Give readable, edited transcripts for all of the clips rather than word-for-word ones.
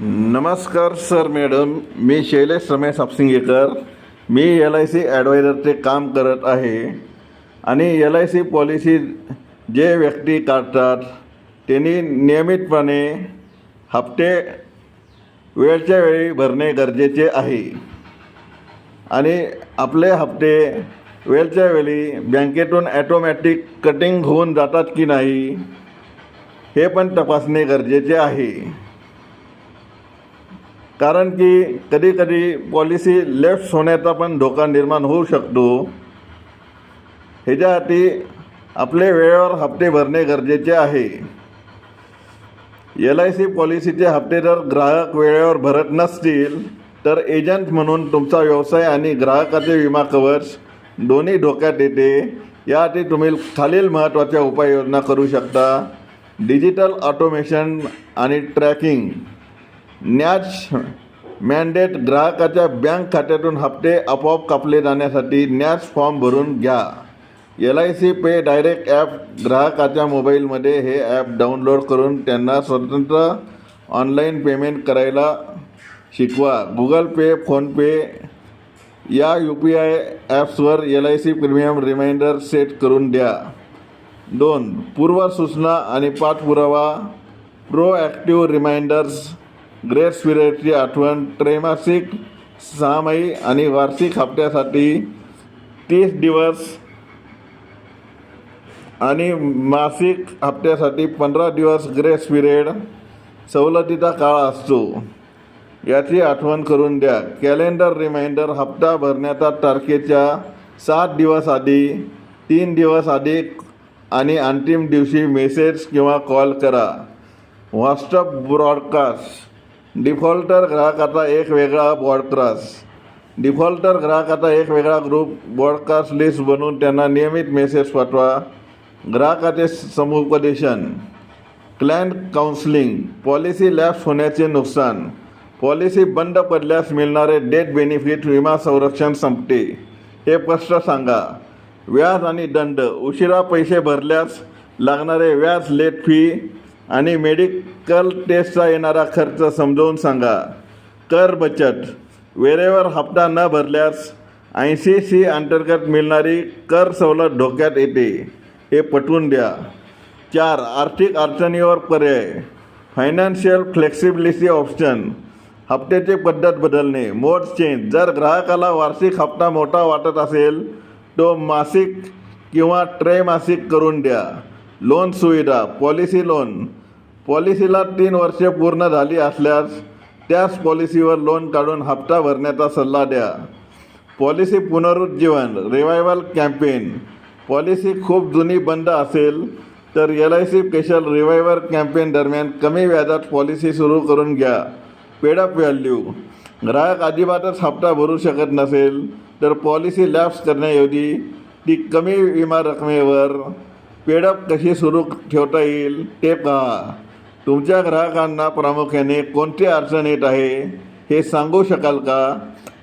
नमस्कार sir madam, मी शैलेश रमेश हापसिंगेकर. मी LIC ॲडवायझरचे काम करत आहे आणि LIC पॉलिसी जे व्यक्ती काढतात त्यांनी नियमितपणे हप्ते वेळच्या वेळी भरणे गरजेचे आहे आणि आपले हप्ते वेळच्या वेळी बँकेतून ॲटोमॅटिक कटिंग होऊन जातात की नाही हे पण तपासणे गरजेचे आहे. कारण की कधीकधी पॉलिसी लेफ्ट होण्याचा पण धोका निर्माण होऊ शकतो. ह्याच्यासाठी आपले वेळेवर हप्ते भरणे गरजेचे आहे. LIC पॉलिसीचे हप्ते जर ग्राहक वेळेवर भरत नसतील तर एजंट म्हणून तुमचा व्यवसाय आणि ग्राहकाचे विमा कवच दोन्ही धोक्यात येते. यासाठी तुम्ही खालील महत्त्वाच्या उपाययोजना करू शकता. डिजिटल ऑटोमेशन आणि ट्रॅकिंग. न्याच मॅन्डेट. ग्राहकाच्या बँक खात्यातून हप्ते आपोआप कापले जाण्यासाठी न्याच फॉर्म भरून घ्या. LIC पे डायरेक्ट ॲप. ग्राहकाच्या मोबाईलमध्ये हे ॲप डाउनलोड करून त्यांना स्वतंत्र ऑनलाईन पेमेंट करायला शिकवा. गुगल पे, फोनपे या UPI ॲप्सवर LIC प्रीमियम रिमाइंडर सेट करून द्या. 2. पूर्वसूचना आणि पाठपुरावा. Proactive reminders. ग्रेस पिरियडची आठवण. त्रैमासिक, 6माही आणि वार्षिक हप्त्यासाठी 30 दिवस आणि मासिक हप्त्यासाठी 15 दिवस ग्रेस पिरियड सवलतीचा काळ असतो, याची आठवण करून द्या. Calendar reminder. हप्ता भरण्याच्या तारखेच्या 7 दिवस आधी, 3 दिवस आधी आणि अंतिम दिवशी मेसेज किंवा कॉल करा. WhatsApp broadcast. डिफॉल्टर ग्राहकाचा एक वेगळा ब्रॉडकास्ट. डिफॉल्टर ग्राहकाचा एक वेगळा ग्रुप ब्रॉडकास्ट लिस्ट बनवून त्यांना नियमित मेसेज पाठवा. ग्राहकाचे समुपदेशन. Client counselling. पॉलिसी लॅप्स होण्याचे नुकसान. पॉलिसी बंद पडल्यास मिळणारे डेथ बेनिफिट. विमा संरक्षण संपते हे स्पष्ट सांगा. व्याज आणि दंड. उशिरा पैसे भरल्यास लागणारे व्याज, लेट फी आणि मेडिकल टेस्टचा येणारा खर्च समजावून सांगा. कर बचत. वेळेवर हप्ता न भरल्यास 80C अंतर्गत मिळणारी कर सवलत धोक्यात येते हे पटवून द्या. 4. आर्थिक अडचणीवर पर्याय. Financial flexibility option. हप्त्याची पद्धत बदलणे. मोड चेंज. जर ग्राहकाला वार्षिक हप्ता मोठा वाटत असेल तो मासिक किंवा त्रैमासिक करून द्या. लोन सुविधा. Policy loan. पॉलिसीला 3 वर्षे पूर्ण झाली असल्यास त्याच पॉलिसीवर लोन काढून हप्ता भरण्याचा सल्ला द्या. पॉलिसी पुनरुज्जीवन. Revival campaign. पॉलिसी खूप जुनी बंद असेल तर LIC स्पेशल रिवायवल कॅम्पेन दरम्यान कमी व्याजात पॉलिसी सुरू करून घ्या. Paid up value. ग्राहक अजिबातच हप्ता भरू शकत नसेल तर पॉलिसी लॅप्स करण्याऐवजी ती कमी विमा रकमेवर पेडअप कशी सुरू ठेवता येईल ते पहा. तुमच्या ग्राहकांना प्रामुख्याने कोणती अडचण येत आहे हे सांगू शकाल का?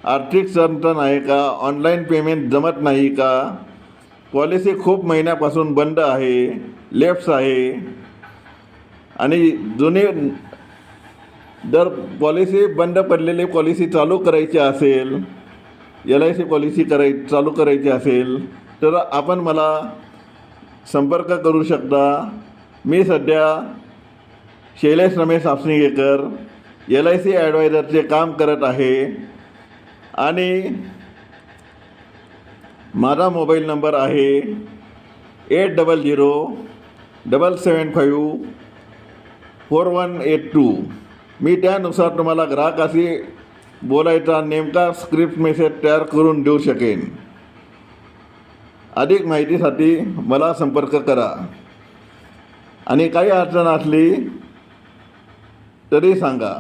आर्थिक अडचण आहे का? ऑनलाईन पेमेंट जमत नाही का? पॉलिसी खूप महिन्यापासून बंद आहे, लेफ्ट्स आहे आणि जुनी. जर पॉलिसी बंद पडलेली पॉलिसी चालू करायची असेल, LIC पॉलिसी चालू करायची असेल तर आपण मला संपर्क करू शकता. मी सध्या शैलेश रमेश हापसिंगेकर LIC ॲडवायझरचे काम करत आहे आणि माझा मोबाईल नंबर आहे 8007754182. मी त्यानुसार तुम्हाला ग्राहकाशी बोलायचा नेमका स्क्रिप्ट मेसेज तयार करून देऊ शकेन. अधिक माहितीसाठी मला संपर्क करा आणि काही अडचण असली तरी सांगा.